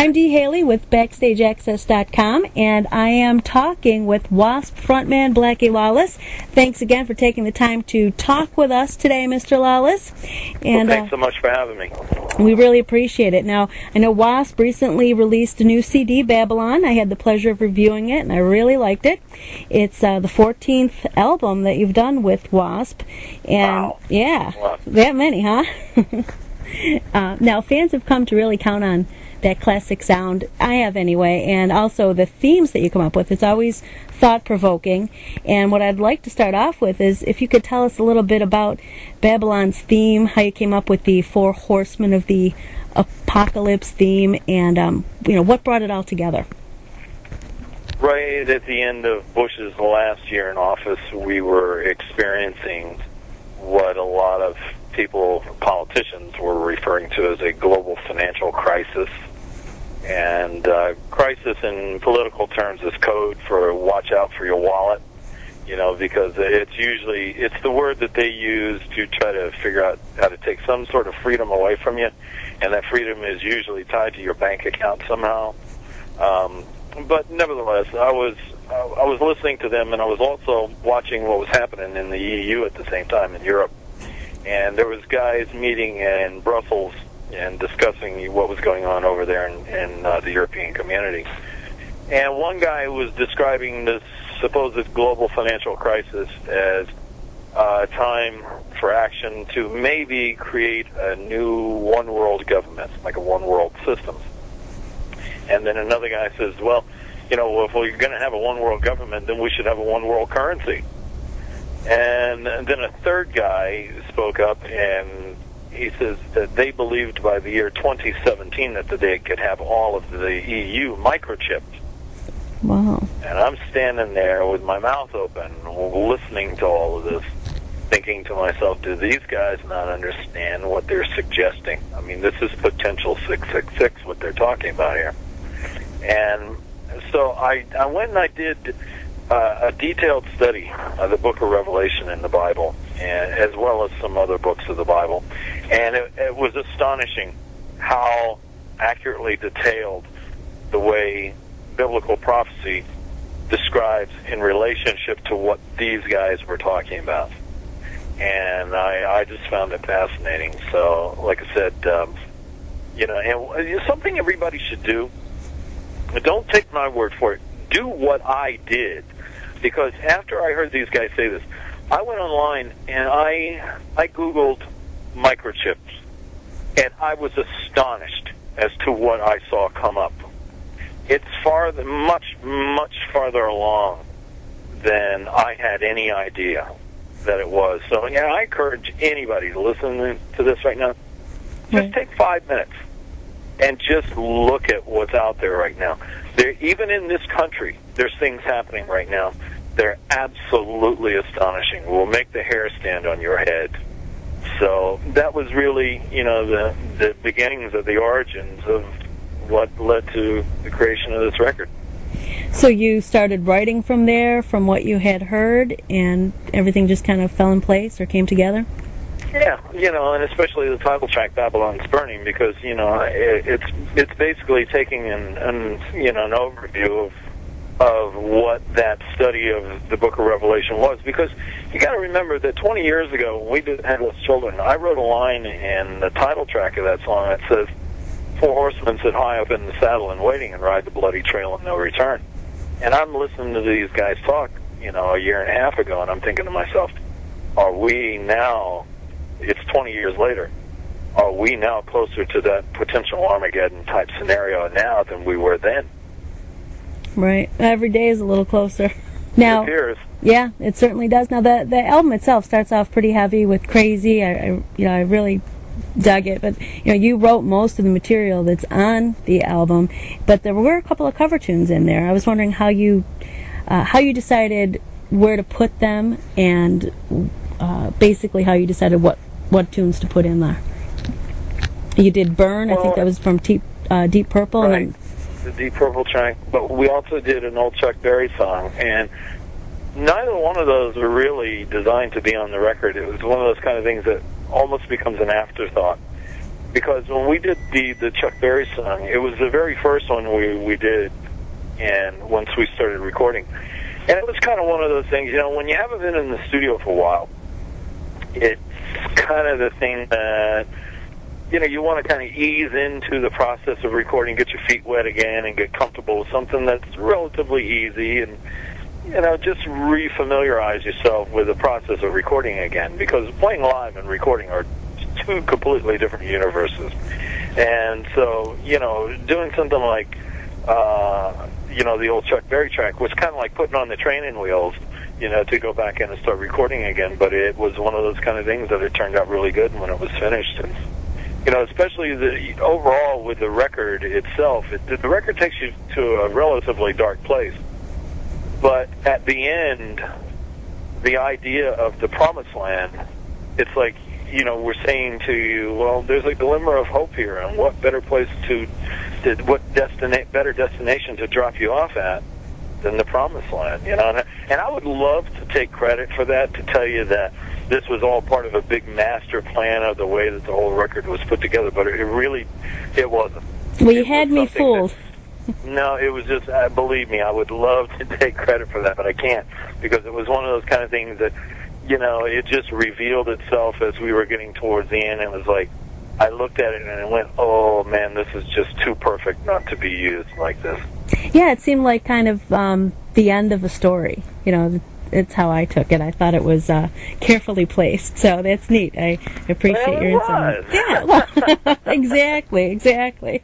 I'm Dee Haley with BackstageAccess.com, and I am talking with W.A.S.P frontman Blackie Lawless. Thanks again for taking the time to talk with us today, Mr. Lawless. And thanks so much for having me. We really appreciate it. Now, I know W.A.S.P recently released a new CD, Babylon. I had the pleasure of reviewing it, and I really liked it. It's the 14th album that you've done with W.A.S.P. And wow. Yeah, wow. That many, huh? Now, fans have come to really count on that classic sound. I have anyway, and also the themes that you come up with. It's always thought-provoking. And what I'd like to start off with is if you could tell us a little bit about Babylon's theme, how you came up with the four horsemen of the apocalypse theme, and what brought it all together. Right at the end of Bush's last year in office, we were experiencing what a lot of people, politicians, were referring to as a global financial crisis. And crisis in political terms is code for watch out for your wallet, because it's the word that they use to try to figure out how to take some sort of freedom away from you, and that freedom is usually tied to your bank account somehow. But nevertheless, I was listening to them, and I was also watching what was happening in the EU at the same time in Europe. And there was guys meeting in Brussels and discussing what was going on over there in the European community. And one guy was describing this supposed global financial crisis as a time for action to maybe create a new one-world government, like a one-world system. And then another guy says, well, if we're going to have a one-world government, then we should have a one-world currency. And then a third guy spoke up, and he says that they believed by the year 2017 that they could have all of the EU microchipped. Wow. And I'm standing there with my mouth open, listening to all of this, thinking to myself, do these guys not understand what they're suggesting? I mean, this is potential 666, what they're talking about here. And so I went and I did a detailed study of the book of Revelation in the Bible, and as well as some other books of the Bible. And it was astonishing how accurately detailed the way biblical prophecy describes in relationship to what these guys were talking about. And I just found it fascinating. So, like I said, and something everybody should do, don't take my word for it, do what I did. Because after I heard these guys say this, I went online and I Googled microchips, and I was astonished as to what I saw come up. It's much farther along than I had any idea that it was. So, I encourage anybody to listen to this right now. Just take 5 minutes and just look at what's out there right now. Even in this country, there's things happening right now. They're absolutely astonishing. Will make the hair stand on your head. So that was really, the beginnings of the origins of what led to the creation of this record. So you started writing from there, from what you had heard, and everything just kind of fell in place or came together? Yeah, and especially the title track, Babylon's Burning, because, it's basically taking an overview of what that study of the book of Revelation was. Because you got to remember that 20 years ago, when we did Headless Children, I wrote a line in the title track of that song that says, "Four horsemen sit high up in the saddle and waiting and ride the bloody trail of no return." And I'm listening to these guys talk, a year and a half ago, and I'm thinking to myself, are we now, it's 20 years later, are we now closer to that potential Armageddon type scenario now than we were then? Right. Every day is a little closer. Now, it appears. Yeah, it certainly does. Now, the album itself starts off pretty heavy with Crazy. I really dug it. But, you wrote most of the material that's on the album, but there were a couple of cover tunes in there. I was wondering how you decided where to put them, and basically how you decided what what tunes to put in there. You did Burn, well, I think that was from Deep Purple. Right, and the Deep Purple track. But we also did an old Chuck Berry song, and neither one of those were really designed to be on the record. It was one of those kind of things that almost becomes an afterthought. because when we did the Chuck Berry song, it was the very first one we did, and once we started recording. And it was kind of one of those things, when you haven't been in the studio for a while, it's kind of the thing that, you want to kind of ease into the process of recording, get your feet wet again, and get comfortable with something that's relatively easy, and, just refamiliarize yourself with the process of recording again, because playing live and recording are two completely different universes. And so, doing something like, the old Chuck Berry track was kind of like putting on the training wheels, to go back in and start recording again. But it was one of those kind of things that it turned out really good when it was finished. And, especially overall with the record itself, the record takes you to a relatively dark place. But at the end, the idea of the promised land, it's like, we're saying to you, well, there's a glimmer of hope here, and what better place better destination to drop you off at than the promised land, And I would love to take credit for that, to tell you that this was all part of a big master plan of the way that the whole record was put together, but it wasn't. Well, you had me fooled. No, it was just, believe me, I would love to take credit for that, but I can't, because it was one of those kind of things that, it just revealed itself as we were getting towards the end. It was like, I looked at it and I went, oh man, this is just too perfect not to be used like this. Yeah, it seemed like kind of the end of a story. It's how I took it. I thought it was carefully placed, so that's neat. I appreciate your insight. Yeah, well, exactly.